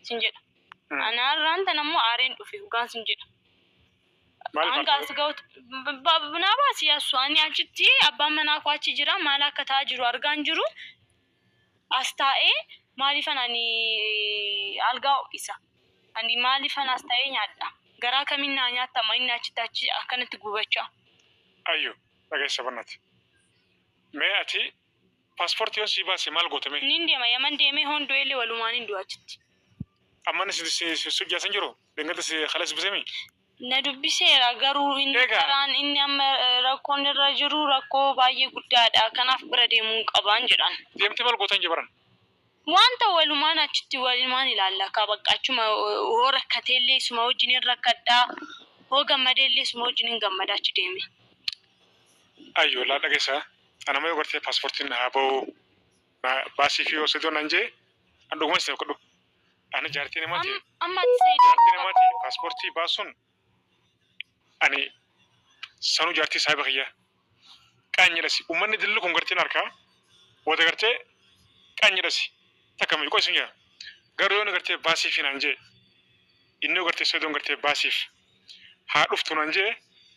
sinjeda ana ranta namo aren dhufe ugaan sinjeda angaas gawt naba siyasu ani achitti abba mana ko achi jira mala akka taa jiru argaan jiru astaa'e maalifan ani alga isa ani maalifan astaa'e nyaadha garaa kaminna nyaata inni achi akkanatti gubacha ayyo dhageessa bannati mee ati passport yon si baase maal gootame nindema yaman deeme hondo ele walumaan indu achitti amman si sujjaasan jiru dengata si khalas bisemi na dubbiseera garuu inni karaan inni amma rakkoon irra jiru rakkoo baay'ee guddaadha kanaaf bira deemuu qabaan jedhan deemte maal gootan jibaran wanta walumaan achitti walumaan ilaalla ka baqqachuma hora kateellee suma wajjin rakkadhaa hoo gammadeellee suma wajjin gammada achi deeme ayyo la dhageessa ana mayo garte passportin habo baasi fi osedo nanje anduguma se kodo ana jartine mati amma sayda mati passporti basun ani sanu jarti sahiba khiya qanyirasi ummanni dillu kun gartin arka wada garte qanyirasi takami ko sunya garo yon garte baasi fi nanje inno garte sedo garte baasi ha duftu nanje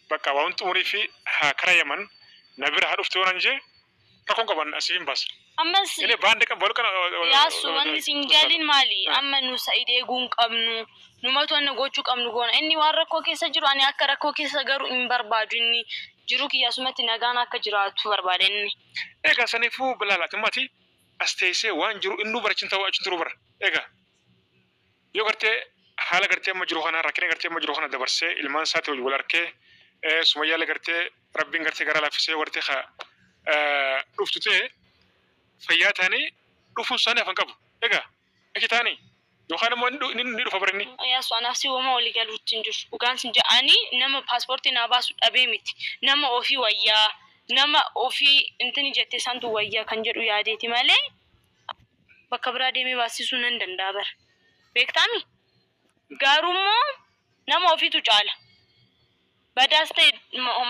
bakka wantu muri fi ha karayaman nabira ha duftu nanje takon qaban asifin bas ammas ene bande kan bolkan yasu wanni sinjalin mali amma nu saide gun qabnu numato na gochu qabnu gona inni waan rakko keessa jiru ani akka rakko keessa garu in barbaadu inni jiru kiyasumatti nagaana akka jiraatu barbaadenni ega sanifu bilalati mati asteese waan jiru innu barchin tawa achin turu bar ega yo garte hala garte majru khana rakine garte majru khana dabarse ilman saati wal arke sumayya la garte rabbin garte gara la fise garte kha duftute fayatani dufu sana fanqabu ega akitani yo khana mo ni dufa barni ya so ana si woma wali galutin jur ugan sinja ani nama passport na basu dabe miti nama ofi wayya nama ofi intini jette santu wayya kan jedu yaadeti male bakabra demi basisu nan dandabar bektami garumo nama ofi tu cala badaste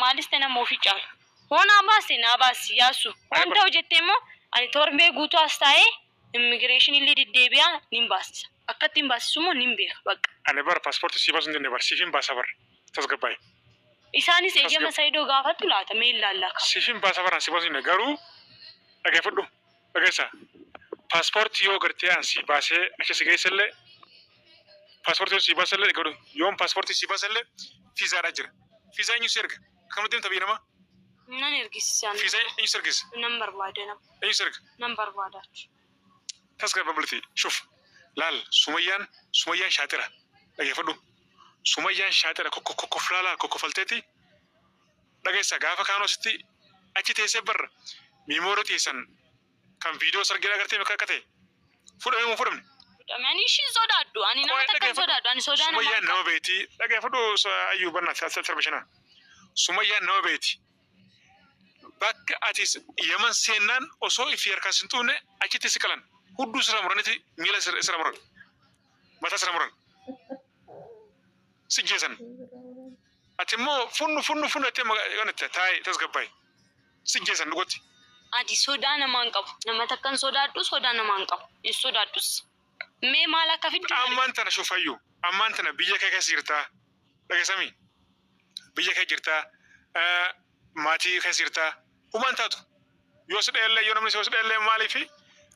maliste nama ofi cala hona basi na basi yasu wanda ujettemo ani torbe gutu astae immigration illi diddebiya nimbas akkatin basisumo nimbe bak ane bar passport si basun ne bar sifin basabar tasgabay isani sejama saydo gafatu lata meillalla sifin basabar si basun ne garu daga fudu daga sa passport yo garte an si base ake sigay selle passport si baselle garu yom passport si baselle visa rajir visa ñu serga kamudim tabinama nan ergisisan visa ñu sergis number wadena ñu serga number wadat tasgabability shuf lal sumayyan shatira daga fudu sumayyan shatira ko flala ko falteti daga sa gafa kano sitti achi tese bar mimoro tesan kan video sargira garte me kakate fudu mo fudum amani shi sodaddu ani na ta sodaddu ani sodana sumayyan no beti daga fudu so ayuban na sasar bashana sumayyan no beti bak atis yaman senan oso ifiyar kasintune achi tesikalan hudu sira muraniti mila sira muran mata sira muran sigesan atimo funnu atimo yonata tai tasgabay sigesan dugoti adi sodana manqab namata kan sodana manqab sodadus me mala kafid amanta na shofayu amanta na biye kay kasirta daga sami biye kay jirta mati kasirta humantatu yosdelle yonamni yosdelle malifi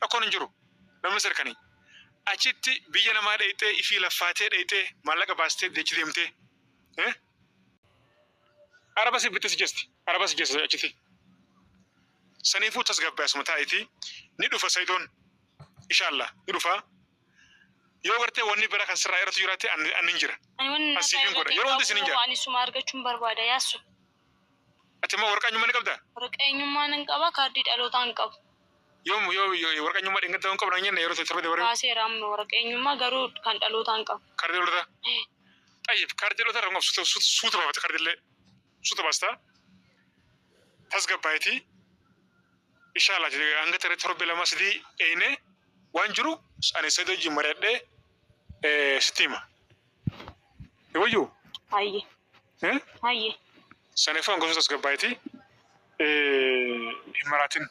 akon njuru namni serkani achitti biye na ma deite ifi lafate deite malaga baste de chidemte araba si bitte suggesti achitti sanifu tasgabba sumata iti ni dufa saydon inshallah ni dufa yo garte wonni bera kan sirra iratu yurate aninjira asifin goda yoro wonde sininja ani sumar gachum barbada yasu atimo warqanyu man qabda warqanyu man qaba kardi dalotan qab yo warqanyu ma dinga tan qabna nyene yoro terbe de wara aseram warqanyu ma garu kan dalotan qab kardi lota tayyib kardi lota rango sutu ba kardi le sutu basta tasgabbayti inshallah je anga tere torbe la masdi ene wanjuru ane sedo ji marede stima ewoju aye sane fa ngo tasgabbayti imaratin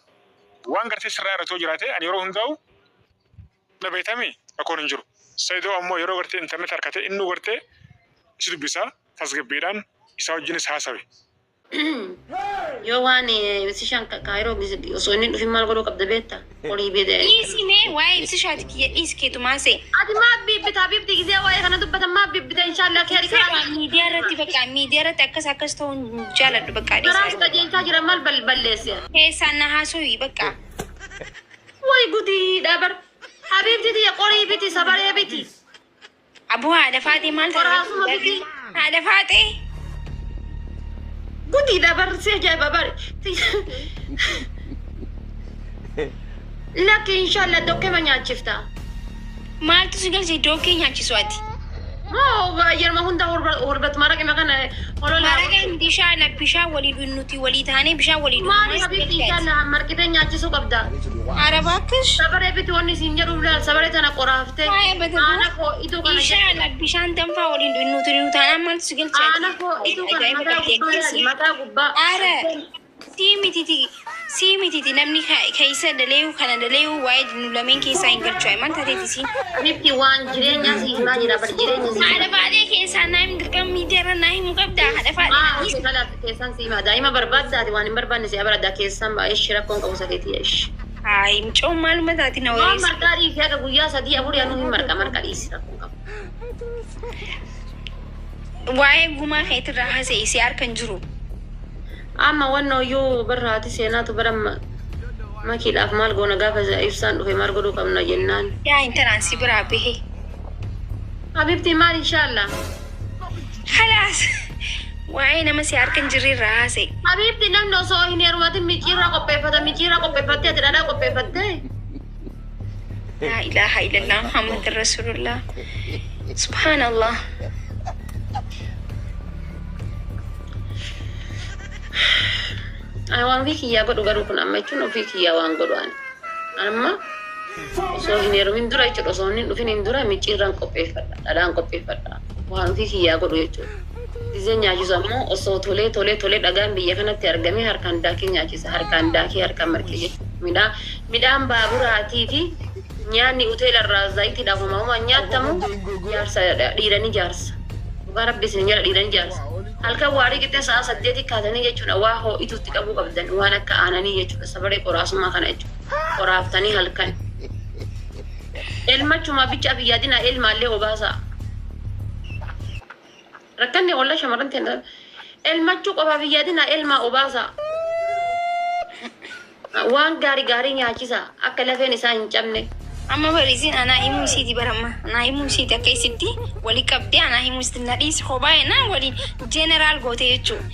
wangarte sirra to jirate ani yoro hundaw na betami rakkoon hin jiru. Saayidoo ammoo yeroo gartee internet harkatee inni gartee si dubbisaa tasgabbiidhaan isaa wajjinis haasawe. Yoo waan ibsishaan kaayiroo osoo inni dhufin maal godhuu qabda beektaa? Qorii beedee. Dhiisime waa'ee ibsishaati kiyya dhiiskeetu maasee. Ati maa bibbitaa bibbi gisee waa'ee kana dubbatan maa bibbita inshaallah kee Sirba miidiyaa irratti bakka miidiyaa irratti akkas ta'uun jaaladhu bakka Garaa qajeelchaa jira maal balleesse? Keessaan na haasawii bakka. Way gudii dhabar. Habibti ya qorii biti sabaree biti. Abu haadha faatee maal Qoraasuma biti. Haadha faatee. Gudii dhabar see jaayiba bari. Lakki inshaallah dokkee ma nyaachifta. Maaltu si galchee dokkee nyaachisu ati? Moo yerma hunda horbat maraqe makana holola. Maraqeen bishaan walii dhunnuti walii taanee bishaan walii Maali habibti inshaallah marqitee nyaachisu qabda. Arabaakish. Sabaree biti wanni siin jedhu bilaal sabaree tana qoraaftee. Aana koo ituu kana. Bishaan danfaa waliin dhunnuti taanaan maaltu si galchee? Aana koo ituu kana mataa gubbaa. Ara si mititi namni keessa daleeyu kana daleeyu waa'ee nu lameen keessaa hin galchu maal taateeti siin? Habibti waan jireenyaa si himaa jira bar jireenya si. Haadha faadhee keessaa naa hin dirqam miidiyaarra naa himu qabda haadha faadhee. Kalaaf keessan si himaa daa'ima barbaaddaati waan hin barbaanne si abaraddaa keessan baay'ee shirakkoon qabu sakeetii ishi. Hayi mucoon maaluma taati na Waan wayeessa. marqaa dhiisee akka guyyaa sadii afurii anu hin marqa dhiisi rakkoon qabu. Waa'ee gumaa keetirraa haasa'e si harkan jiru. Amma wannoo yoo barraati seenaatu baramma makiidhaaf maal goona gaafa ibsaan dhufe maal godhuu qabna jennaan. Yaa intaraan si biraa bahe. Habibti maal inshaallah. Halaas. Waa'ee nama si harkan jirrirraa haasa'e. Habibti namni osoo hin heerumatin micciirraa qopheeffattee ati dhadhaa qopheeffattee. La ilaha illallah Muhammad Rasulullah. Subhanallah. Waan ofii kiyyaa godhu garuu kun amma jechuun ofii kiyyaa waan godhu ani. Amma osoo hin heerumin dura jechuudha osoo hin dhufin hin dura micciirraan qopheeffadha dhadhaan qopheeffadha waan ofii kiyyaa godhu jechuudha. Gizee nyaachisu ammoo osoo tolee dhagaan biyya kanatti argamee harkaan daakee nyaachisa harkaan daakee harkaan marqee jechuudha. Midhaan baaburaatii fi nyaanni hoteelarraa zayitiidhaaf uumamumaan nyaatamu jaarsa dhiiranii jaarsa. Dhugaa rabbi isin jedha dhiiranii jaarsa. Halkan waarii qixxee sa'a 8 kaatanii jechuudha waa ho'ituutti qabuu qabdan waan akka aananii jechuudha sabaree qoraasummaa kana jechuudha. Qoraaftanii halkan. Elmachuma bicha biyyaadina elmaallee obaasa. Rakkanni olla shamarran ta'e elmachuu qofa biyyaadina elmaa obaasa. Waan gaarii nyaachisa akka lafeen isaa hin cabne. Amma barisiin anaa himuu isiiti baramma. Anaa himuu isiiti akka isitti walii qabdee anaa himuu isiiti nadhiis kophaa ennaan waliin jeneraal goote jechuudha.